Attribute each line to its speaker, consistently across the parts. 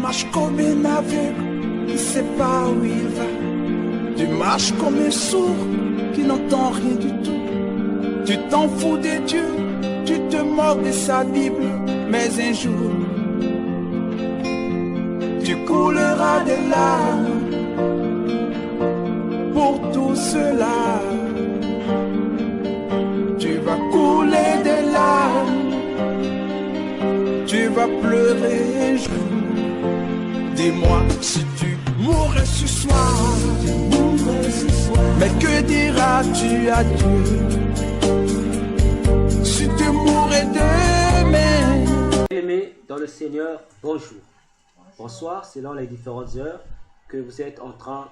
Speaker 1: marches comme un aveugle qui ne sait pas où il va. Tu marches comme un sourd qui n'entend rien du tout. Tu t'en fous de Dieu, tu te moques de sa Bible. Mais un jour, tu couleras des larmes pour tout cela. Tu vas couler des larmes, tu vas pleurer un jour. Dis-moi si tu mourrais ce soir, mais que diras-tu à Dieu si tu mourrais demain?
Speaker 2: Bien-aimés dans le Seigneur, bonjour. Bonsoir, selon les différentes heures que vous êtes en train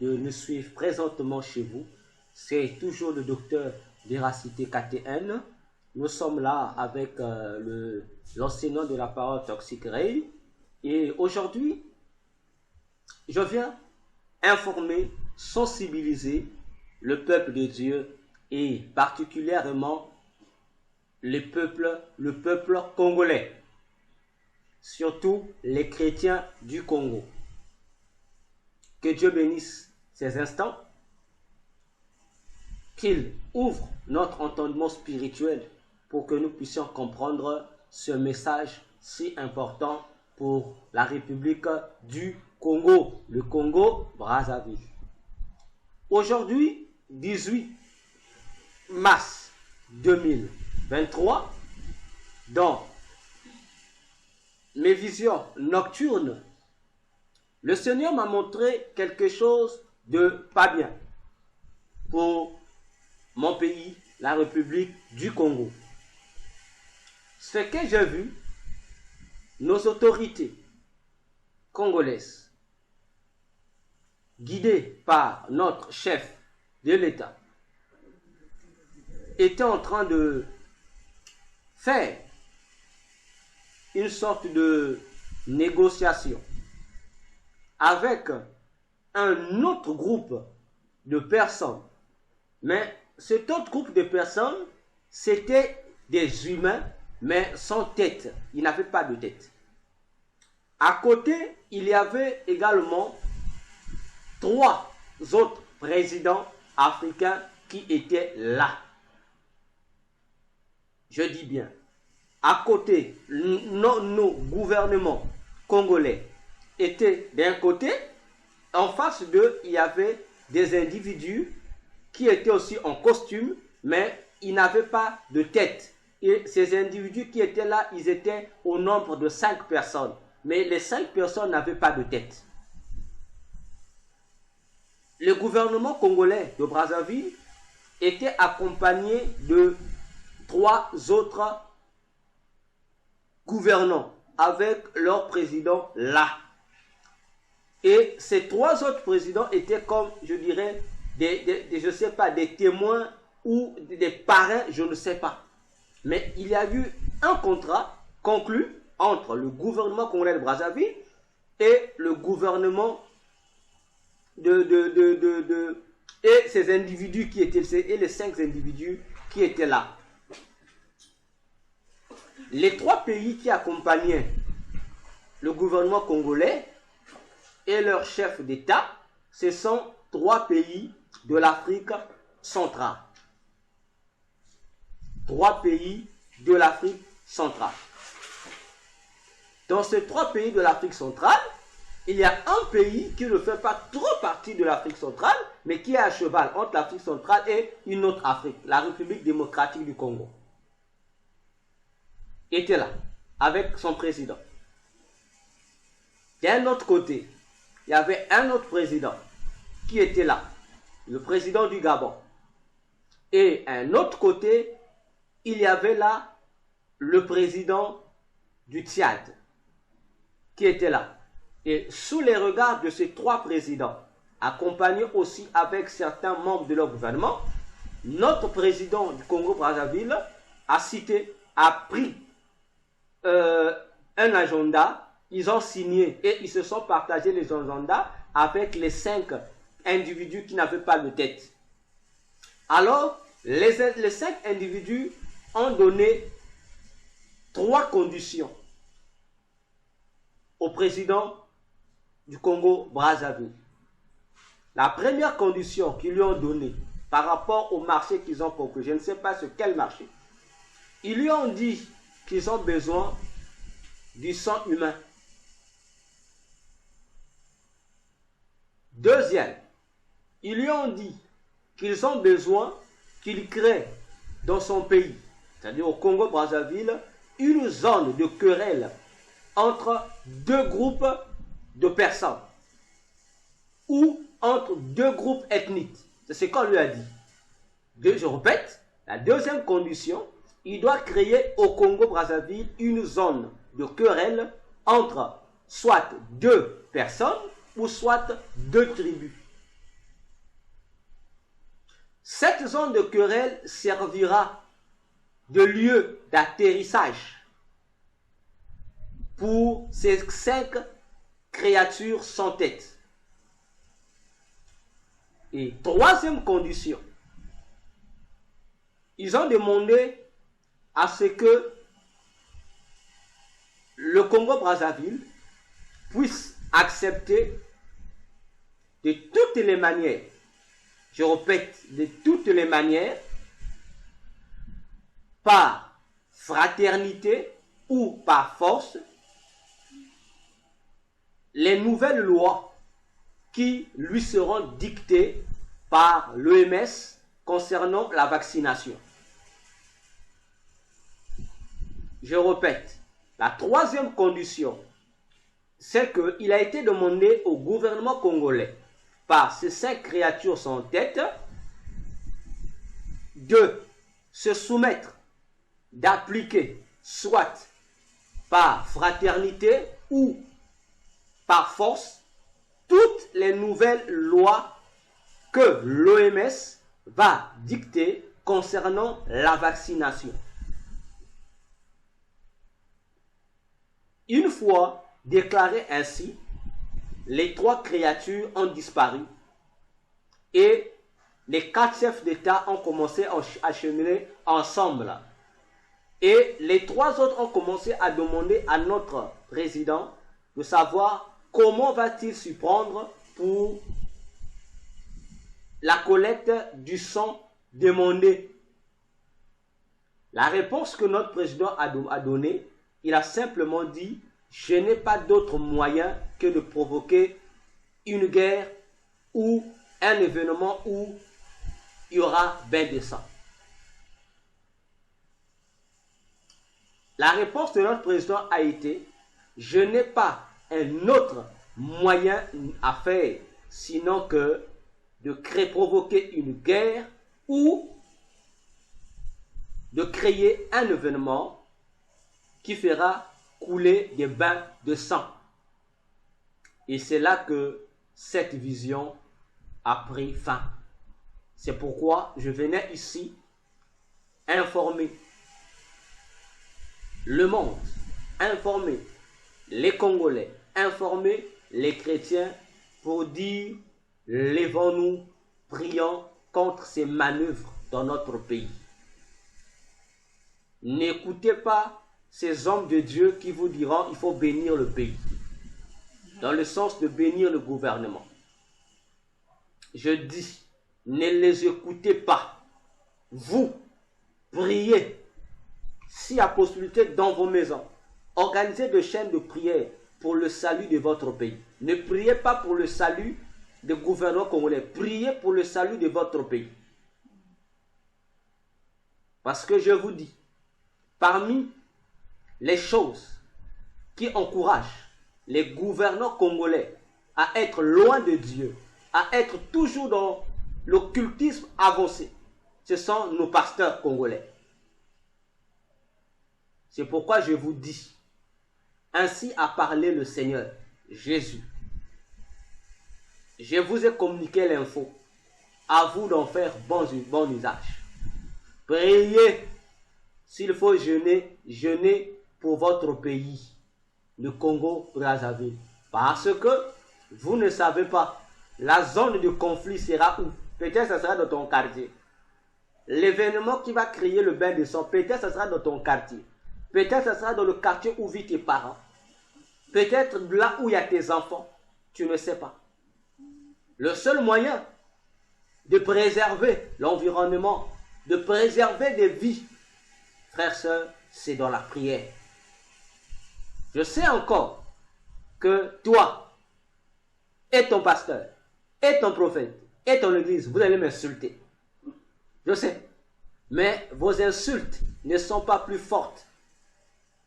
Speaker 2: de nous suivre présentement chez vous. C'est toujours le docteur Véracité KTN. Nous sommes là avec l'enseignant de la parole Toxic Ray. Et aujourd'hui, je viens informer, sensibiliser le peuple de Dieu et particulièrement le peuple congolais, surtout les chrétiens du Congo. Que Dieu bénisse ces instants, qu'il ouvre notre entendement spirituel pour que nous puissions comprendre ce message si important pour la République du Congo, le Congo-Brazzaville. Aujourd'hui, 18 mars 2023, dans mes visions nocturnes, le Seigneur m'a montré quelque chose de pas bien pour mon pays, la République du Congo. Ce que j'ai vu, nos autorités congolaises, guidées par notre chef de l'État, étaient en train de faire une sorte de négociation avec un autre groupe de personnes. Mais cet autre groupe de personnes, c'était des humains, mais sans tête. Ils n'avaient pas de tête. À côté, il y avait également 3 autres présidents africains qui étaient là. Je dis bien, à côté, nos gouvernements congolais étaient d'un côté, en face d'eux, il y avait des individus qui étaient aussi en costume, mais ils n'avaient pas de tête. Et ces individus qui étaient là, ils étaient au nombre de 5 personnes. Mais les 5 personnes n'avaient pas de tête. Le gouvernement congolais de Brazzaville était accompagné de 3 autres gouvernants avec leur président là. Et ces 3 autres présidents étaient comme, je dirais, je ne sais pas, des témoins ou des parrains, je ne sais pas. Mais il y a eu un contrat conclu entre le gouvernement congolais de Brazzaville et le gouvernement et ces individus qui étaient, et les 5 individus qui étaient là. Les 3 pays qui accompagnaient le gouvernement congolais et leur chef d'État, ce sont 3 pays de l'Afrique centrale. 3 pays de l'Afrique centrale. Dans ces 3 pays de l'Afrique centrale, il y a un pays qui ne fait pas trop partie de l'Afrique centrale, mais qui est à cheval entre l'Afrique centrale et une autre Afrique, la République démocratique du Congo. Était là, avec son président. D'un autre côté, il y avait un autre président qui était là, le président du Gabon. Et à un autre côté, il y avait là le président du Tchad qui était là. Et sous les regards de ces 3 présidents, accompagnés aussi avec certains membres de leur gouvernement, notre président du Congo-Brazzaville a pris un agenda, ils ont signé et ils se sont partagés les agendas avec les 5 individus qui n'avaient pas de tête. Alors, les 5 individus ont donné 3 conditions au président du Congo-Brazzaville. La première condition qu'ils lui ont donnée par rapport au marché qu'ils ont conclu, je ne sais pas sur quel marché, ils lui ont dit qu'ils ont besoin du sang humain. Deuxième, ils lui ont dit qu'ils ont besoin qu'il crée dans son pays, c'est-à-dire au Congo-Brazzaville, une zone de querelle entre deux groupes de personnes ou entre deux groupes ethniques. C'est ce qu'on lui a dit. Je répète, la deuxième condition, il doit créer au Congo-Brazzaville une zone de querelle entre soit deux personnes ou soit deux tribus. Cette zone de querelle servira de lieu d'atterrissage pour ces 5 créatures sans tête. Et troisième condition, ils ont demandé à ce que le Congo-Brazzaville puisse accepter de toutes les manières, je répète, de toutes les manières, par fraternité ou par force, les nouvelles lois qui lui seront dictées par l'OMS concernant la vaccination. Je répète, la troisième condition, c'est qu'il a été demandé au gouvernement congolais par ces 5 créatures sans tête de se soumettre, d'appliquer soit par fraternité ou par force toutes les nouvelles lois que l'OMS va dicter concernant la vaccination. Une fois déclaré ainsi, les 3 créatures ont disparu et les 4 chefs d'État ont commencé à cheminer ensemble. Et les 3 autres ont commencé à demander à notre président de savoir comment va-t-il s'y prendre pour la collecte du sang demandé. La réponse que notre président a donnée, il a simplement dit: je n'ai pas d'autre moyen que de provoquer une guerre ou un événement où il y aura bain de sang. La réponse de notre président a été: je n'ai pas un autre moyen à faire sinon que de provoquer une guerre ou de créer un événement qui fera couler des bains de sang. Et c'est là que cette vision a pris fin. C'est pourquoi je venais ici informer le monde, informer les Congolais, informer les chrétiens pour dire: lèvons-nous, prions contre ces manœuvres dans notre pays. N'écoutez pas ces hommes de Dieu qui vous diront: il faut bénir le pays, dans le sens de bénir le gouvernement. Je dis: ne les écoutez pas. Vous, priez. S'il y a possibilité dans vos maisons, organisez des chaînes de prière pour le salut de votre pays. Ne priez pas pour le salut des gouvernements congolais. Priez pour le salut de votre pays. Parce que je vous dis, parmi les choses qui encouragent les gouvernants congolais à être loin de Dieu, à être toujours dans l'occultisme avancé, ce sont nos pasteurs congolais. C'est pourquoi je vous dis: ainsi a parlé le Seigneur Jésus. Je vous ai communiqué l'info. À vous d'en faire bon usage. Priez. S'il faut jeûner, jeûnez pour votre pays, le Congo-Brazzaville. Parce que vous ne savez pas, la zone de conflit sera où? Peut-être que ce sera dans ton quartier. L'événement qui va créer le bain de sang, peut-être que ce sera dans ton quartier. Peut-être que ce sera dans le quartier où vivent tes parents. Peut-être là où il y a tes enfants, tu ne sais pas. Le seul moyen de préserver l'environnement, de préserver des vies, frères, sœurs, c'est dans la prière. Je sais encore que toi, et ton pasteur, et ton prophète, et ton église, vous allez m'insulter. Je sais. Mais vos insultes ne sont pas plus fortes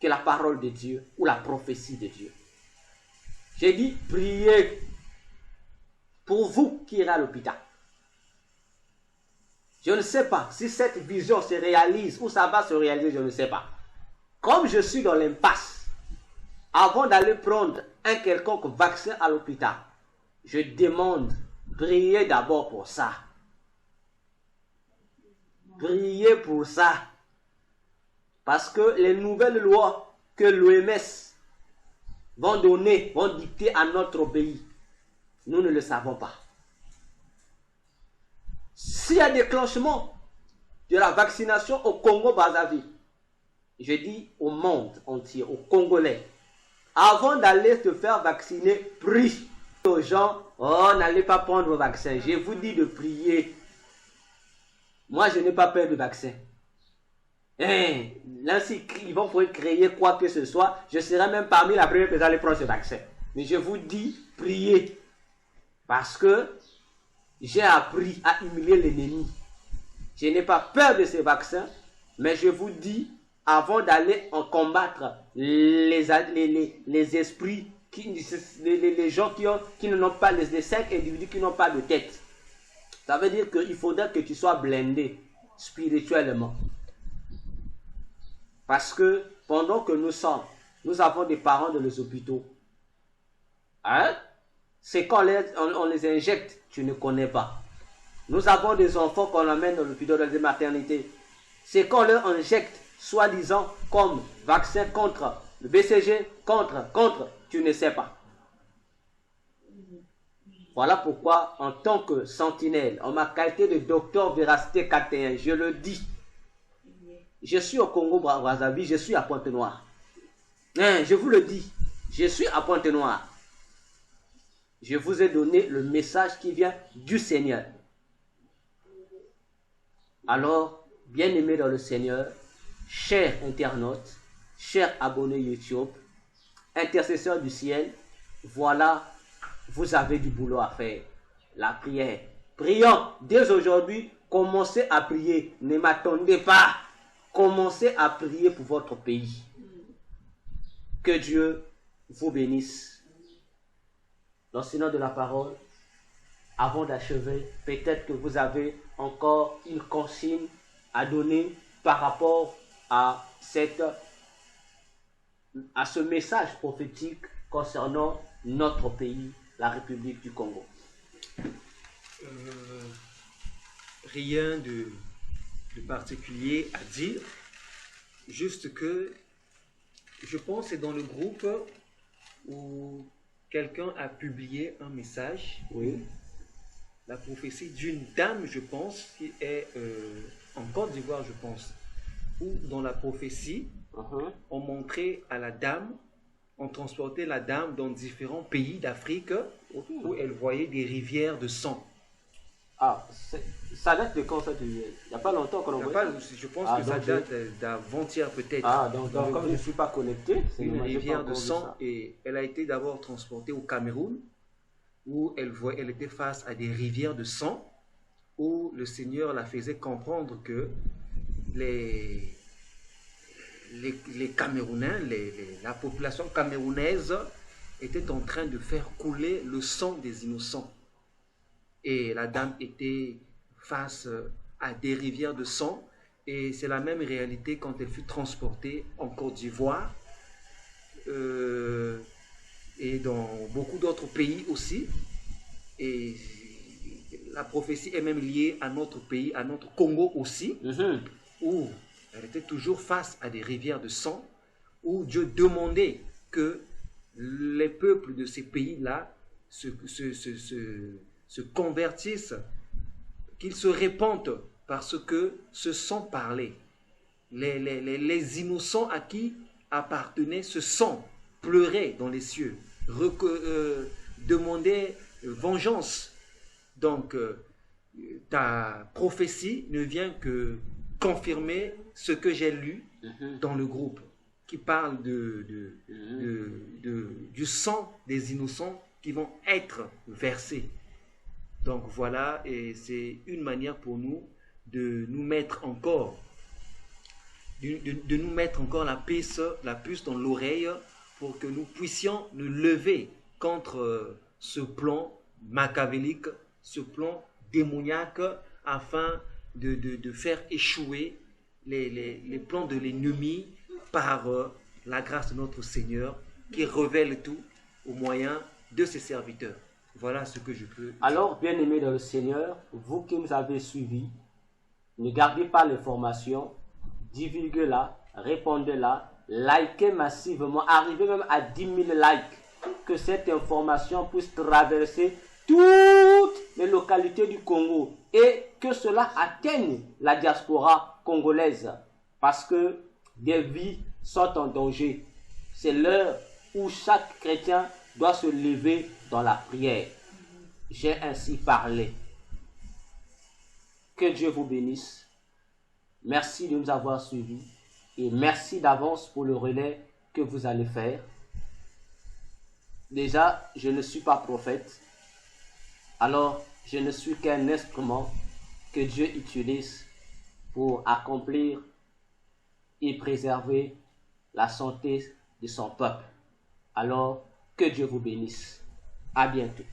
Speaker 2: que la parole de Dieu ou la prophétie de Dieu. J'ai dit, priez pour vous qui irez à l'hôpital. Je ne sais pas si cette vision se réalise ou ça va se réaliser, je ne sais pas. Comme je suis dans l'impasse, avant d'aller prendre un quelconque vaccin à l'hôpital, je demande, priez d'abord pour ça. Priez pour ça. Parce que les nouvelles lois que l'OMS vont donner, vont dicter à notre pays, nous ne le savons pas. S'il y a déclenchement de la vaccination au Congo-Brazzaville, je dis au monde entier, aux Congolais, avant d'aller se faire vacciner, prie aux gens, oh, n'allez pas prendre vos vaccins. Je vous dis de prier. Moi, je n'ai pas peur de vaccin. Là, s'ils vont créer quoi que ce soit, je serai même parmi la première personne à aller prendre ce vaccin. Mais je vous dis, priez. Parce que j'ai appris à humilier l'ennemi. Je n'ai pas peur de ces vaccins, mais je vous dis, avant d'aller en combattre les esprits, les gens qui n'ont pas, les 5 individus qui n'ont pas de tête, ça veut dire qu'il faudrait que tu sois blindé spirituellement. Parce que pendant que nous avons des parents dans les hôpitaux, hein? C'est quand on les injecte, tu ne connais pas. Nous avons des enfants qu'on amène dans l'hôpital, dans les maternités. C'est quand on leur injecte, soi-disant, comme vaccin contre le BCG, contre, tu ne sais pas. Voilà pourquoi, en tant que sentinelle, en ma qualité de docteur Véracité 41, je le dis, je suis au Congo-Brazzaville, je suis à Pointe-Noire. Je vous le dis, je suis à Pointe-Noire. Je vous ai donné le message qui vient du Seigneur. Alors, bien-aimés dans le Seigneur, chers internautes, chers abonnés YouTube, intercesseurs du ciel, voilà, vous avez du boulot à faire. La prière. Prions dès aujourd'hui, commencez à prier. Ne m'attendez pas. Commencez à prier pour votre pays. Que Dieu vous bénisse. L'enseignant de la parole, avant d'achever, peut-être que vous avez encore une consigne à donner par rapport à ce message prophétique concernant notre pays, la République du Congo.
Speaker 3: Rien de particulier à dire, juste que je pense que c'est dans le groupe où quelqu'un a publié un message,
Speaker 2: Oui.
Speaker 3: la prophétie d'une dame, je pense, qui est en Côte d'Ivoire, je pense, où dans la prophétie, on montrait à la dame, on transportait la dame dans différents pays d'Afrique, où elle voyait des rivières de sang.
Speaker 2: Ah, ça date de quand ça? Il n'y a pas longtemps qu'on voit ça?
Speaker 3: Je pense que ça date d'avant-hier peut-être.
Speaker 2: Ah, donc comme je ne suis pas connecté, c'est
Speaker 3: une rivière de sang, et elle a été d'abord transportée au Cameroun, où elle était face à des rivières de sang, où le Seigneur la faisait comprendre que les Camerounais, la population camerounaise était en train de faire couler le sang des innocents. Et la dame était face à des rivières de sang, et c'est la même réalité quand elle fut transportée en Côte d'Ivoire et dans beaucoup d'autres pays aussi. Et la prophétie est même liée à notre pays, à notre Congo aussi, où elle était toujours face à des rivières de sang, où Dieu demandait que les peuples de ces pays-là se convertissent, qu'ils se répandent, parce que ce sang parlait. Les innocents à qui appartenait ce sang pleurait dans les cieux, demandait vengeance. Donc, ta prophétie ne vient que confirmer ce que j'ai lu dans le groupe, qui parle du sang des innocents qui vont être versés. Donc voilà, et c'est une manière pour nous de nous mettre encore, de nous mettre encore la puce dans l'oreille pour que nous puissions nous lever contre ce plan machiavélique, ce plan démoniaque, afin de faire échouer les plans de l'ennemi par la grâce de notre Seigneur qui révèle tout au moyen de ses serviteurs. Voilà ce que je peux dire.
Speaker 2: Alors, bien-aimés dans le Seigneur, vous qui nous avez suivis, ne gardez pas l'information, divulguez-la, répondez-la, likez massivement, arrivez même à 10 000 likes, que cette information puisse traverser toutes les localités du Congo et que cela atteigne la diaspora congolaise, parce que des vies sont en danger. C'est l'heure où chaque chrétien doit se lever dans la prière. J'ai ainsi parlé. Que Dieu vous bénisse. Merci de nous avoir suivis et merci d'avance pour le relais que vous allez faire. Déjà, je ne suis pas prophète, alors je ne suis qu'un instrument que Dieu utilise pour accomplir et préserver la santé de son peuple. Alors, que Dieu vous bénisse. À bientôt.